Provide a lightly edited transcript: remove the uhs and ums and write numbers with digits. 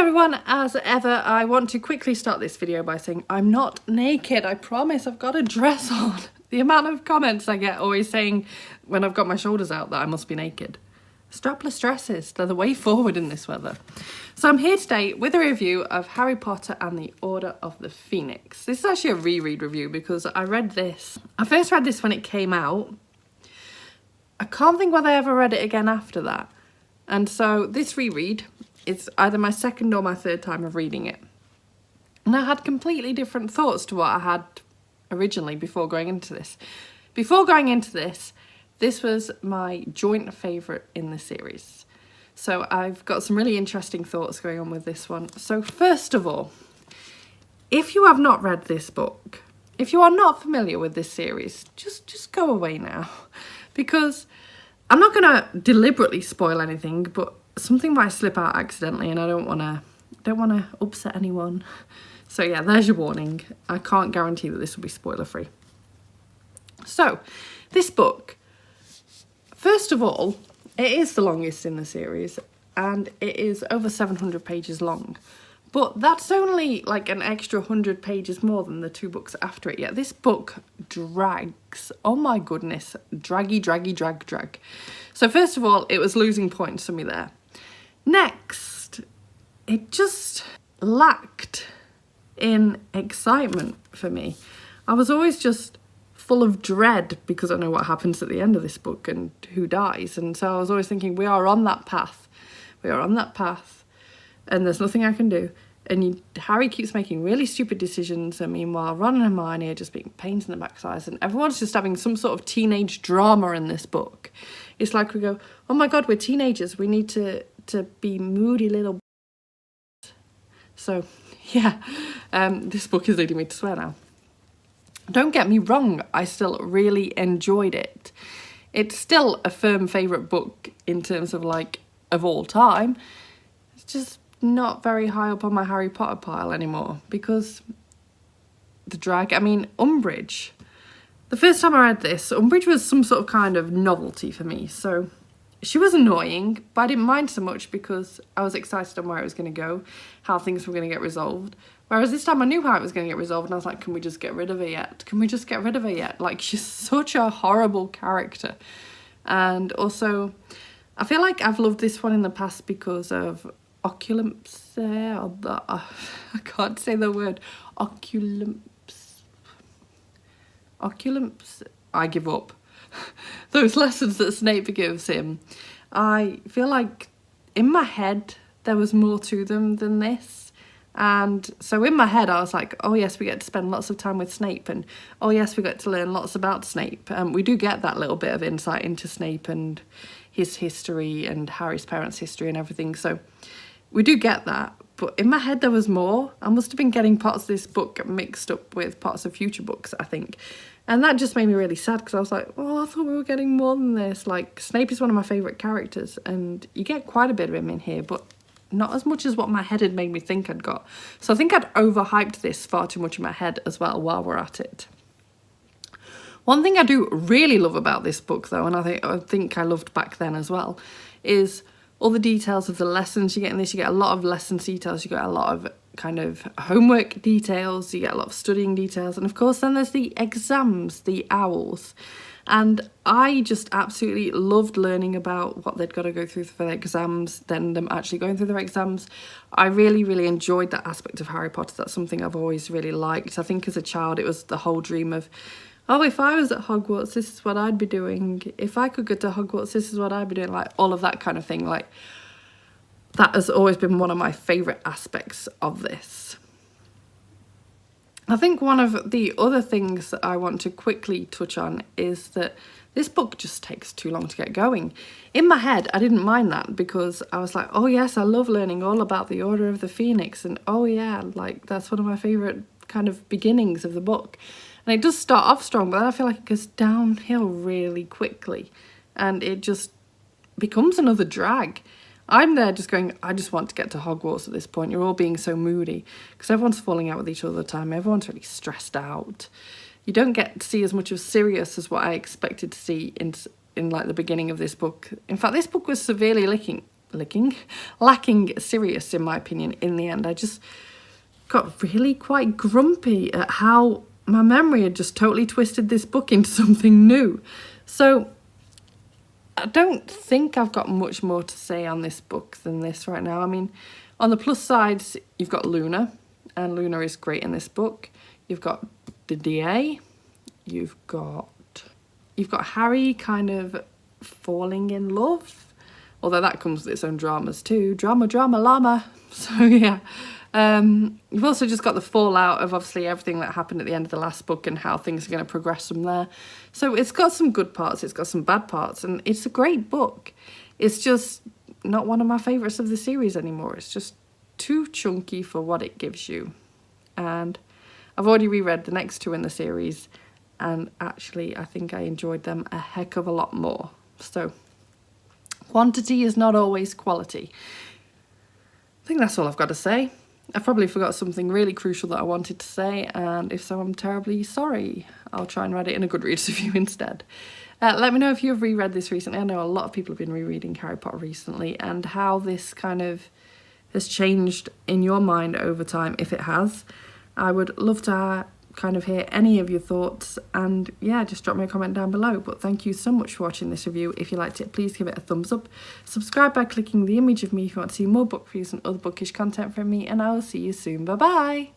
everyone, as ever, I want to quickly start this video by saying I'm not naked, I promise, I've got a dress on. The amount of comments I get always saying when I've got my shoulders out that I must be naked. Strapless dresses, they're the way forward in this weather. So I'm here today with a review of Harry Potter and the Order of the Phoenix. This is actually a reread review because I read this. I first read this when it came out. I can't think whether I ever read it again after that. And so this reread is either my second or my third time of reading it. And I had completely different thoughts to what I had originally before going into this. Before going into this, this was my joint favourite in the series. So I've got some really interesting thoughts going on with this one. So first of all, if you have not read this book, if you are not familiar with this series, just go away now. Because I'm not going to deliberately spoil anything, but something might slip out accidentally and I don't want to upset anyone. So yeah, there's your warning. I can't guarantee that this will be spoiler free. So this book, first of all, it is the longest in the series and it is over 700 pages long. But that's only like an extra 100 pages more than the two books after it. Yeah, this book drags. Oh my goodness. Drag. So first of all, it was losing points for me there. Next, it just lacked in excitement for me. I was always just full of dread because I know what happens at the end of this book and who dies. And so I was always thinking, we are on that path. We are on that path and there's nothing I can do. And Harry keeps making really stupid decisions, and meanwhile Ron and Hermione are just being pains in the backsides, and everyone's just having some sort of teenage drama in this book. It's like we go, oh my god, we're teenagers, we need to be moody little. So yeah, this book is leading me to swear now. Don't get me wrong, I still really enjoyed it. It's still a firm favourite book in terms of like of all time. It's just not very high up on my Harry Potter pile anymore because the drag. I mean, Umbridge. The first time I read this, Umbridge was some sort of kind of novelty for me. So she was annoying, but I didn't mind so much because I was excited on where it was going to go, how things were going to get resolved. Whereas this time I knew how it was going to get resolved and I was like, can we just get rid of her yet? Can we just get rid of her yet? Like, she's such a horrible character. And also, I feel like I've loved this one in the past because of occlumpse, I can't say the word, occlumpse, I give up. Those lessons that Snape gives him, I feel like in my head there was more to them than this. And so in my head I was like, oh yes, we get to spend lots of time with Snape, and oh yes, we get to learn lots about Snape. We do get that little bit of insight into Snape and his history and Harry's parents' history and everything. So we do get that, but in my head there was more. I must have been getting parts of this book mixed up with parts of future books, I think. And that just made me really sad because I was like, well, I thought we were getting more than this. Like, Snape is one of my favourite characters and you get quite a bit of him in here, but not as much as what my head had made me think I'd got. So I think I'd overhyped this far too much in my head as well while we're at it. One thing I do really love about this book though, and I think I loved back then as well, is all the details of the lessons you get in this. You get a lot of lesson details, you get a lot of kind of homework details, you get a lot of studying details, and of course then there's the exams, the owls. And I just absolutely loved learning about what they'd got to go through for their exams, then them actually going through their exams. I really enjoyed that aspect of Harry Potter. That's something I've always really liked. I think as a child it was the whole dream of, oh, if I was at Hogwarts, this is what I'd be doing. If I could go to Hogwarts, this is what I'd be doing. Like, all of that kind of thing. Like, that has always been one of my favourite aspects of this. I think one of the other things that I want to quickly touch on is that this book just takes too long to get going. In my head, I didn't mind that because I was like, oh yes, I love learning all about the Order of the Phoenix. And oh yeah, like, that's one of my favourite kind of beginnings of the book. And it does start off strong, but then I feel like it goes downhill really quickly and it just becomes another drag. I'm there just going, I just want to get to Hogwarts at this point. You're all being so moody because everyone's falling out with each other all the time. Everyone's really stressed out. You don't get to see as much of Sirius as what I expected to see in like the beginning of this book. In fact, this book was severely lacking serious in my opinion in the end. I just got really quite grumpy at how my memory had just totally twisted this book into something new. So I don't think I've got much more to say on this book than this right now. I mean, on the plus sides, you've got Luna, and Luna is great in this book. You've got the DA, you've got Harry kind of falling in love, although that comes with its own dramas too. Drama, llama. So yeah. You've also just got the fallout of obviously everything that happened at the end of the last book and how things are going to progress from there. So it's got some good parts, it's got some bad parts, and it's a great book. It's just not one of my favourites of the series anymore. It's just too chunky for what it gives you. And I've already reread the next two in the series, and actually I think I enjoyed them a heck of a lot more. So quantity is not always quality. I think that's all I've got to say. I probably forgot something really crucial that I wanted to say, and if so, I'm terribly sorry. I'll try and write it in a Goodreads review instead. Let me know if you've reread this recently. I know a lot of people have been rereading Harry Potter recently, and how this kind of has changed in your mind over time, if it has. I would love to kind of hear any of your thoughts, and yeah, just drop me a comment down below. But thank you so much for watching this review. If you liked it, please give it a thumbs up. Subscribe by clicking the image of me if you want to see more book reviews and other bookish content from me, and I will see you soon. Bye bye.